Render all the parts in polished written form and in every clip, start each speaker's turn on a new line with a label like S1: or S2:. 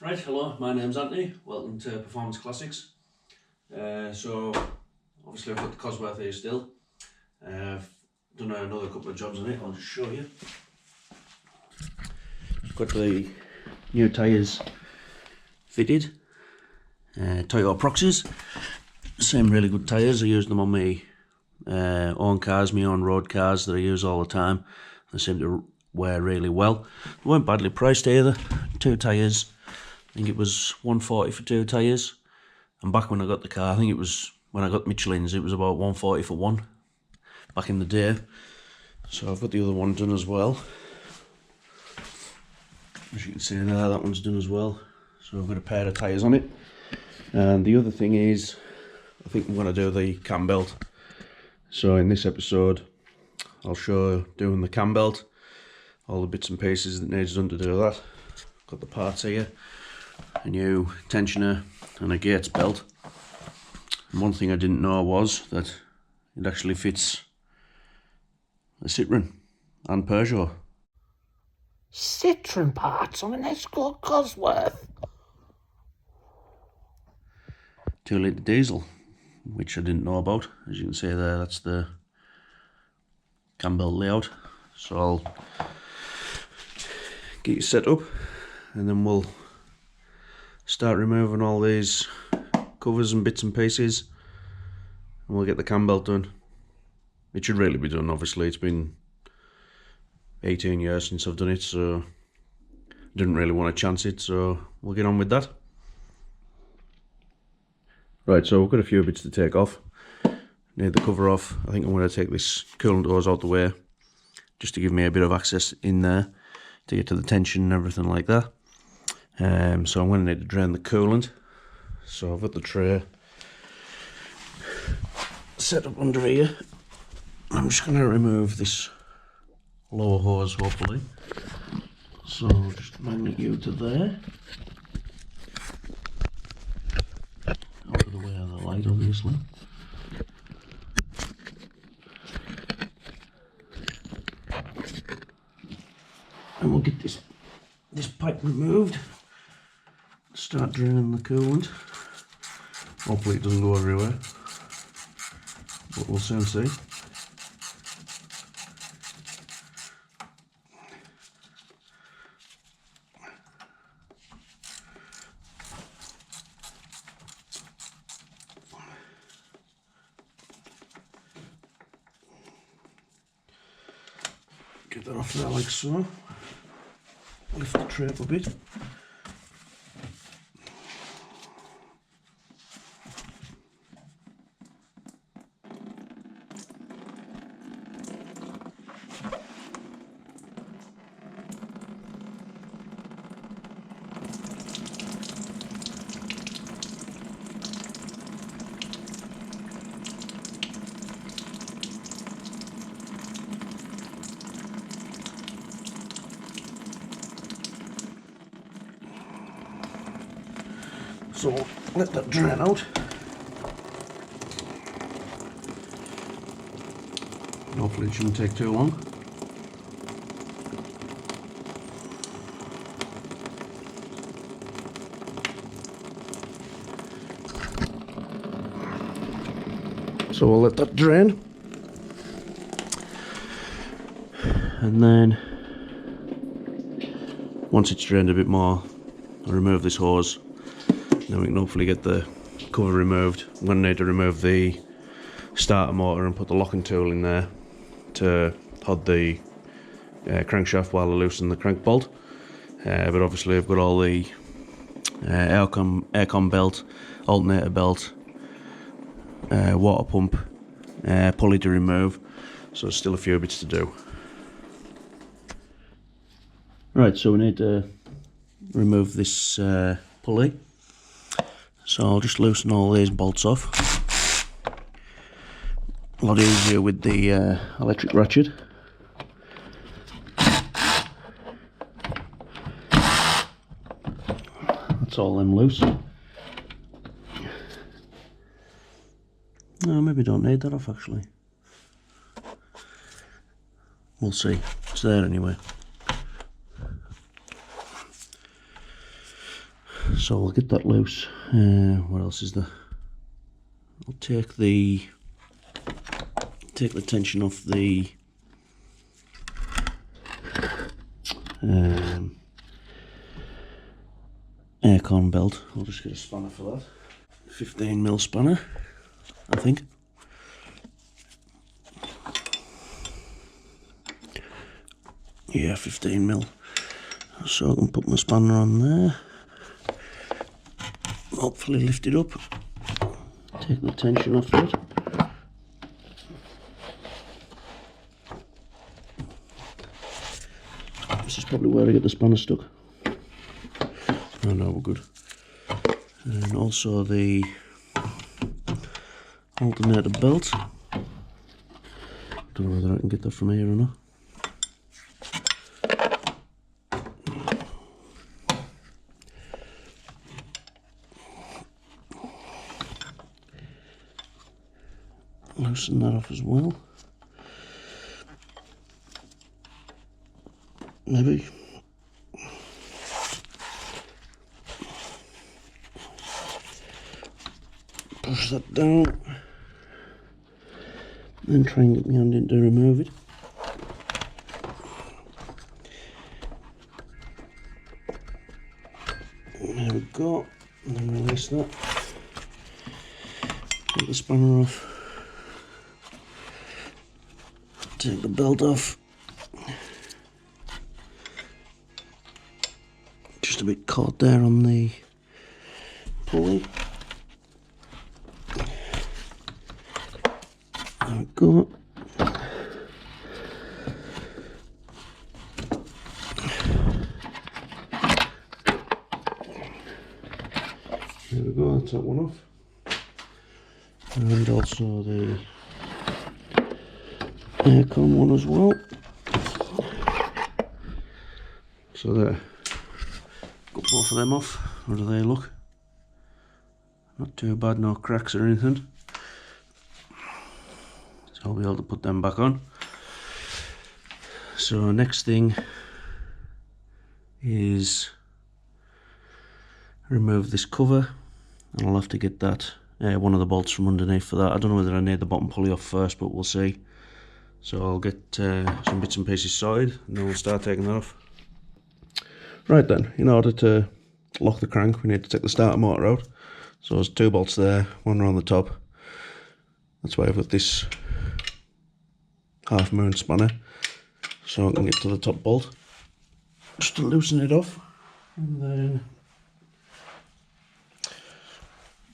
S1: Right, hello, my name's Anthony. Welcome to Performance Classics. So, obviously I've got the Cosworth here still. I've done another couple of jobs on it, I'll just show you. Got the new tyres fitted. Toyo Proxes. Same really good tyres. I use them on my own cars, my own road cars that I use all the time. They seem to wear really well. They weren't badly priced either. 2 tyres. I think it was $140 for 2 tyres, and back when I got the car, I think it was when I got Michelin's, it was about $140 for 1 back in the day. So I've got the other one done as well. As you can see there, that one's done as well. So I've got a pair of tyres on it. And the other thing is, I think I'm going to do the cam belt. So in this episode, I'll show doing the cam belt, all the bits and pieces that needs done to do that. Got the parts here. A new tensioner and a gates belt. And one thing I didn't know was that it actually fits a Citroen and Peugeot.
S2: Citroen parts on an Escort Cosworth.
S1: 2-litre diesel, which I didn't know about. As you can see there, that's the cam belt layout. So I'll get you set up and then we'll start removing all these covers and bits and pieces, and we'll get the cam belt done. It should really be done, obviously. It's been 18 years since I've done it, so I didn't really want to chance it, so we'll get on with that. Right, so we've got a few bits to take off. Need the cover off. I think I'm going to take this coolant hose out the way, just to give me a bit of access in there to get to the tension and everything like that. So I'm going to need to drain the coolant. So I've got the tray set up under here. I'm just going to remove this lower hose, hopefully. So I'll just magnet you to there. Out of the way of the light, obviously. And we'll get this pipe removed. Start draining the coolant. Hopefully it doesn't go everywhere, but we'll soon see. Get that off there like so. Lift the tray up a bit. So let that drain out. And hopefully it shouldn't take too long. So we'll let that drain. And then once it's drained a bit more, I'll remove this hose. Then we can hopefully get the cover removed. I'm going to need to remove the starter motor and put the locking tool in there to hold the crankshaft while I loosen the crank bolt. But obviously I've got all the aircon belt, alternator belt, water pump, pulley to remove. So there's still a few bits to do. Right, so we need to remove this pulley. So I'll just loosen all these bolts off. A lot easier with the electric ratchet. That's all them loose. No, maybe don't need that off actually. We'll see. It's there anyway. So I'll get that loose. What else is there? I'll take the tension off the aircon belt. I'll just get a spanner for that. 15mm spanner, I think. Yeah, 15mm. So I can put my spanner on there. Hopefully lift it up. Take the tension off it. This is probably where I get the spanner stuck. Oh no, we're good. And also the alternator belt. Don't know whether I can get that from here or not. Loosen that off as well. Maybe. Push that down. Then try and get my hand in to remove it. There we go. And then release that. Get the spanner off. Take the belt off. Just a bit caught there on the pulley. There we go. There we go, that's that one off. And also the aircon one as well. So there. Got both of them off. How do they look? Not too bad, no cracks or anything. So I'll be able to put them back on. So next thing is remove this cover, and I'll have to get that one of the bolts from underneath for that. I don't know whether I need the bottom pulley off first, but we'll see. So I'll get some bits and pieces sorted, and then we'll start taking that off. Right then, in order to lock the crank, we need to take the starter motor out. So there's two bolts there, one around the top. That's why I've got this half moon spanner, so I can get to the top bolt. Just to loosen it off, and then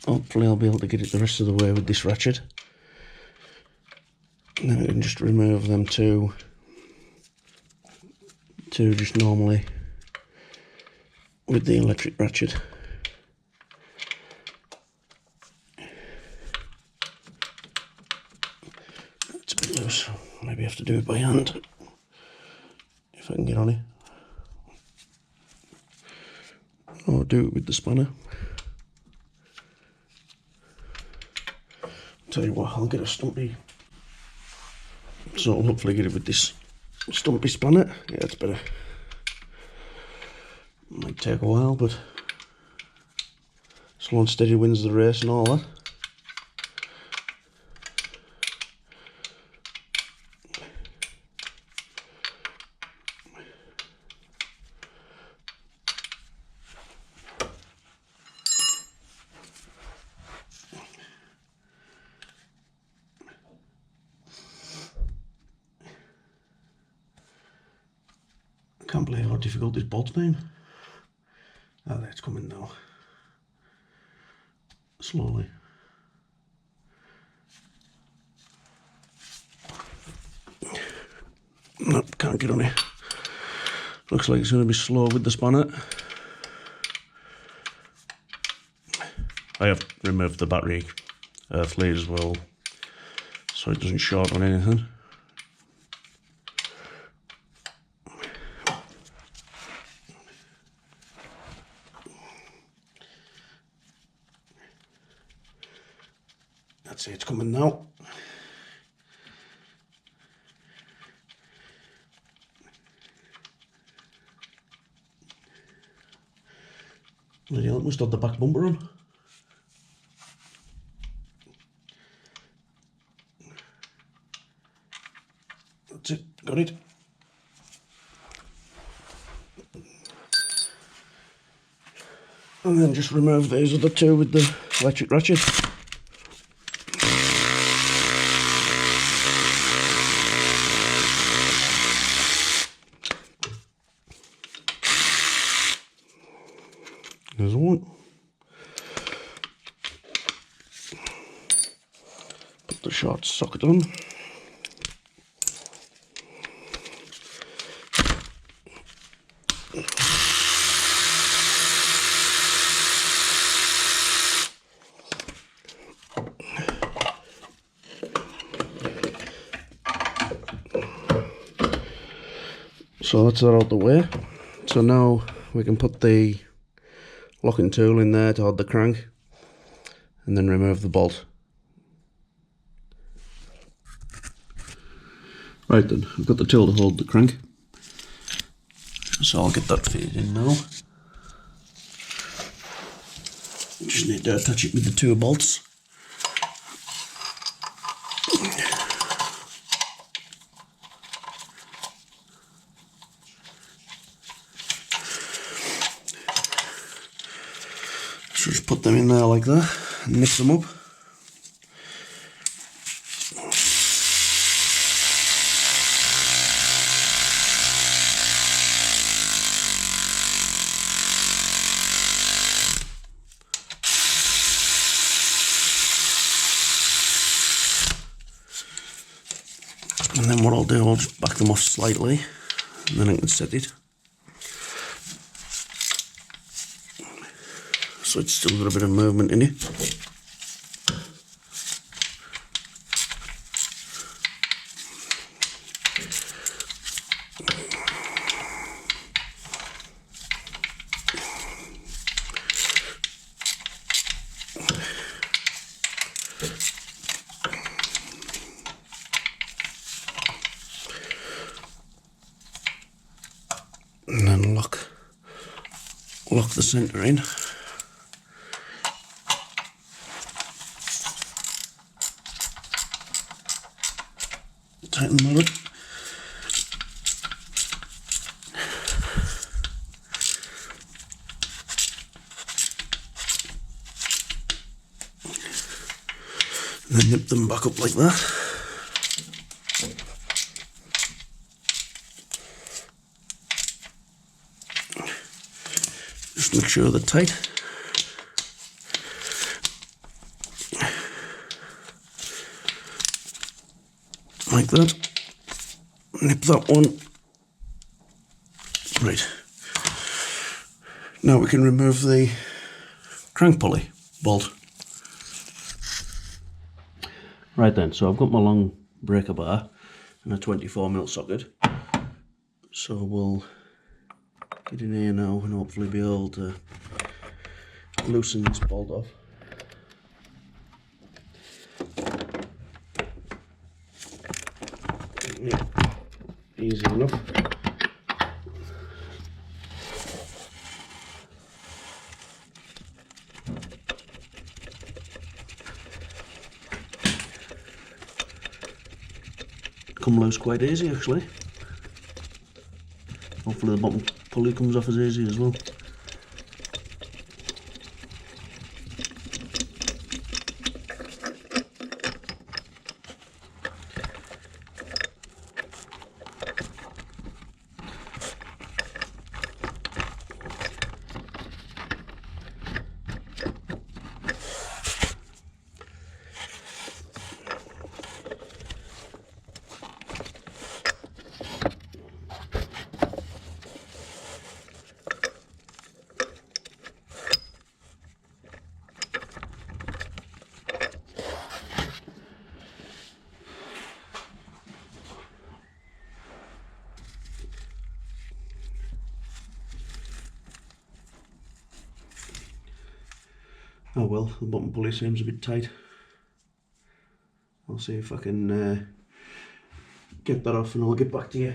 S1: hopefully I'll be able to get it the rest of the way with this ratchet. And then I can just remove them two just normally with the electric ratchet. It's a bit loose, maybe have to do it by hand if I can get on it. Or do it with the spanner. Tell you what, I'll get a stumpy. So I'll hopefully get it with this stumpy spanner. Yeah, it's better. Might take a while, but slow and steady wins the race and all that. I can't believe how difficult this bolt's been. Ah, there, it's coming now. Slowly. Nope, can't get on it. Looks like it's going to be slow with the spanner. I have removed the battery earth lead as well, so it doesn't short on anything. That's it, it's coming now. Bloody hell, it must have the back bumper on. That's it, got it. And then just remove these other two with the electric ratchet. There's one. Put the short socket on. So that's that out the way. So now we can put the locking tool in there to hold the crank and then remove the bolt. Right then, I've got the tool to hold the crank. So I'll get that fitted in now. Just need to attach it with the two bolts. So just put them in there like that, and nip them up. And then what I'll do, I'll just back them off slightly, and then I can set it. So it's still got a bit of movement in it. And then lock the centre in. Tighten them up. And then nip them back up like that. Just make sure they're tight. Like that. Nip that one. Right. Now we can remove the crank pulley bolt. Right then, so I've got my long breaker bar and a 24mm socket. So we'll get in here now and hopefully be able to loosen this bolt off. Easy enough. Come loose quite easy actually. Hopefully the bottom pulley comes off as easy as well. Oh well, the bottom pulley seems a bit tight. I'll see if I can get that off and I'll get back to you.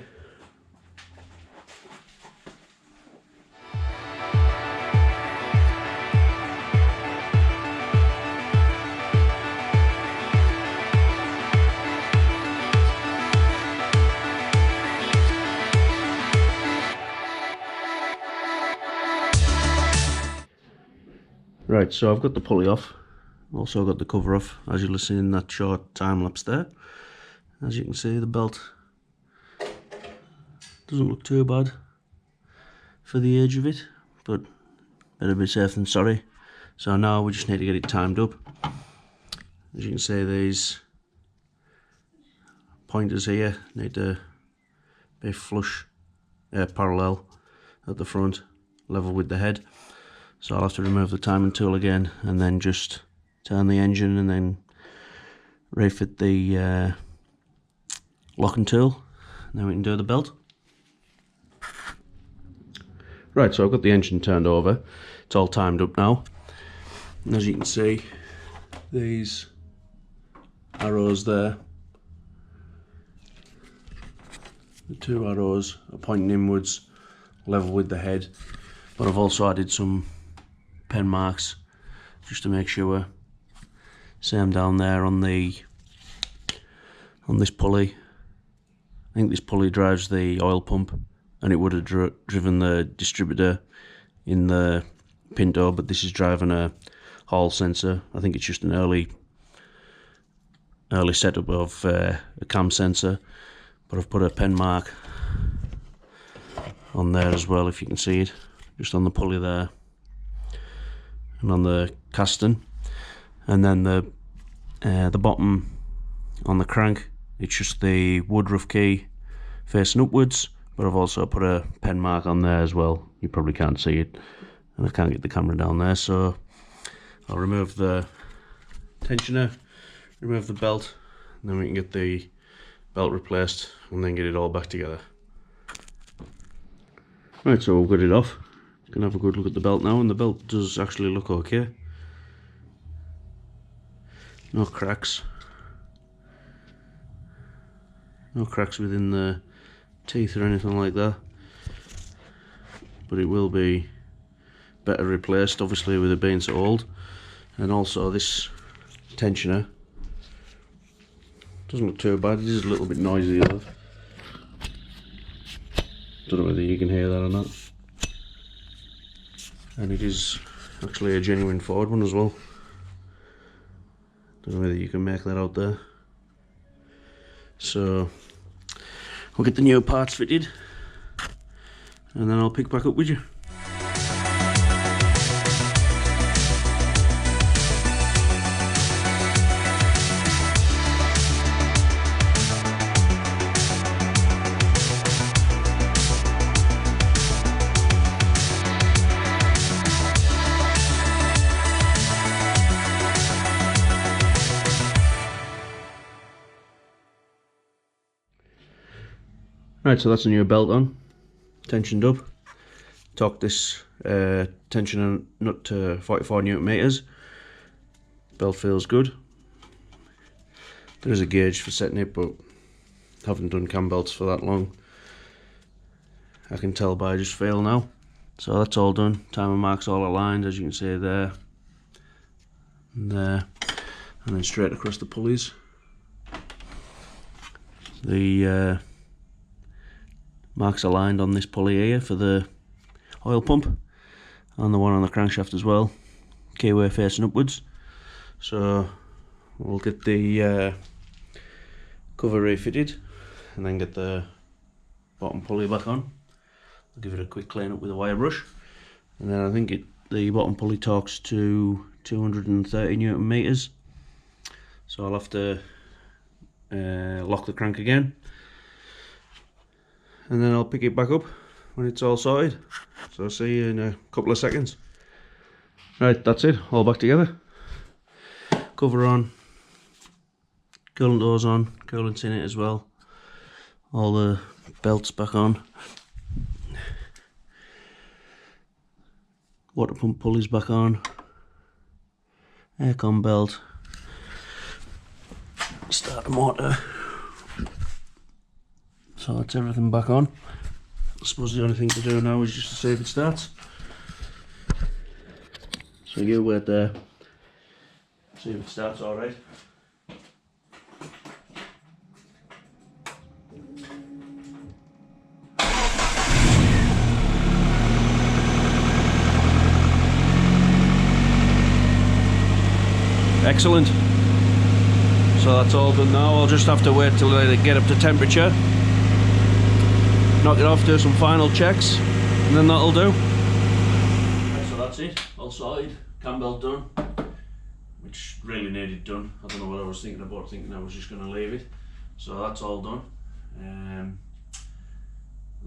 S1: Right, so I've got the pulley off. Also got the cover off, as you'll see in that short time lapse there. As you can see, the belt doesn't look too bad for the age of it, but better be safe than sorry. So now we just need to get it timed up. As you can see, these pointers here need to be flush, parallel at the front, level with the head. So I'll have to remove the timing tool again and then just turn the engine and then refit the locking tool, and then we can do the belt. Right, so I've got the engine turned over, it's all timed up now, and as you can see, these arrows there, the two arrows are pointing inwards, level with the head, but I've also added some pen marks just to make sure. Same down there on this pulley. I think this pulley drives the oil pump, and it would have driven the distributor in the Pinto, but this is driving a Hall sensor. I think it's just an early setup of a cam sensor, but I've put a pen mark on there as well, if you can see it, just on the pulley there and on the casting. And then the bottom on the crank, it's just the woodruff key facing upwards, but I've also put a pen mark on there as well. You probably can't see it, and I can't get the camera down there, so I'll remove the tensioner, remove the belt, and then we can get the belt replaced and then get it all back together. Right, so we've got it off. You can have a good look at the belt now, and the belt does actually look okay. No cracks. No cracks within the teeth or anything like that. But it will be better replaced, obviously, with it being so old. And also this tensioner doesn't look too bad. It is a little bit noisy though. Don't know whether you can hear that or not. And it is actually a genuine Ford one as well. Don't know whether you can make that out there. So we'll get the new parts fitted and then I'll pick back up with you. Right, so that's a new belt on, tensioned up. Torqued this tensioner nut to 44 Newton meters. Belt feels good. There is a gauge for setting it, but haven't done cam belts for that long. I can tell by just feel now. So that's all done. Timer marks all aligned, as you can see there, and there, and then straight across the pulleys. The marks aligned on this pulley here for the oil pump, and the one on the crankshaft as well, keyway facing upwards. So we'll get the cover refitted and then get the bottom pulley back on. I'll give it a quick clean up with a wire brush, and then I think the bottom pulley torques to 230 Newton meters, so I'll have to lock the crank again, and then I'll pick it back up when it's all sorted. So I'll see you in a couple of seconds. Right, that's it, all back together. Cover on, coolant hose on, coolant's in it as well. All the belts back on. Water pump pulleys back on. Aircon belt. Start the motor. So that's everything back on. I suppose the only thing to do now is just to see if it starts. So you wait there, see if it starts alright. Excellent. So that's all done now. I'll just have to wait till they get up to temperature, knock it off, do some final checks, and then that'll do. Right, so that's it, all sorted. Cam belt done, which really needed done. I don't know what I was thinking about, thinking I was just going to leave it. So that's all done.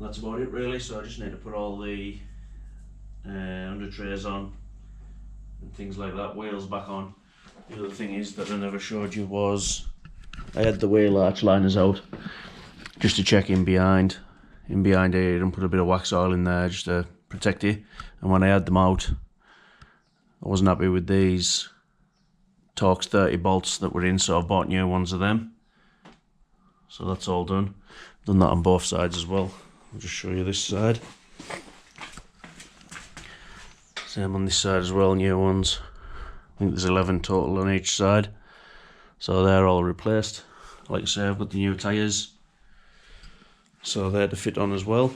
S1: That's about it really. So I just need to put all the under trays on and things like that, wheels back on. The other thing is that I never showed you was I had the wheel arch liners out just to check in behind here and put a bit of wax oil in there just to protect it. And when I had them out, I wasn't happy with these Torx 30 bolts that were in, so I bought new ones of them. So that's all done. Done that on both sides as well. I'll just show you this side. Same on this side as well, new ones. I think there's 11 total on each side. So they're all replaced. Like I say, I've got the new tyres, so they're to fit on as well.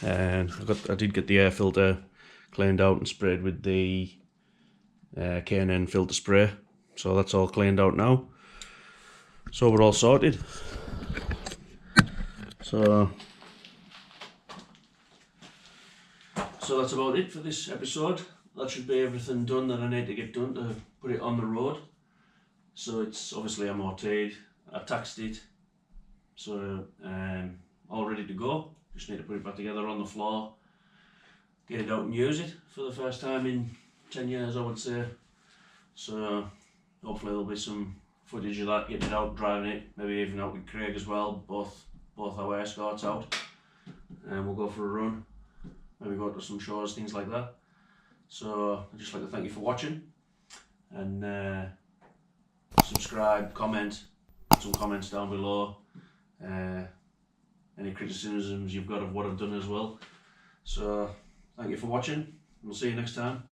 S1: And I did get the air filter cleaned out and sprayed with the K&N filter spray. So that's all cleaned out now. So we're all sorted. So that's about it for this episode. That should be everything done that I need to get done to put it on the road. So it's obviously MOT'd, I taxed it, so all ready to go. Just need to put it back together on the floor, get it out and use it for the first time in 10 years, I would say. So hopefully there'll be some footage of that, getting it out, driving it, maybe even out with Craig as well, both our Escorts out, and we'll go for a run, maybe go to some shows, things like that. So I'd just like to thank you for watching, and subscribe, comment, put some comments down below, any criticisms you've got of what I've done as well. So thank you for watching, we'll see you next time.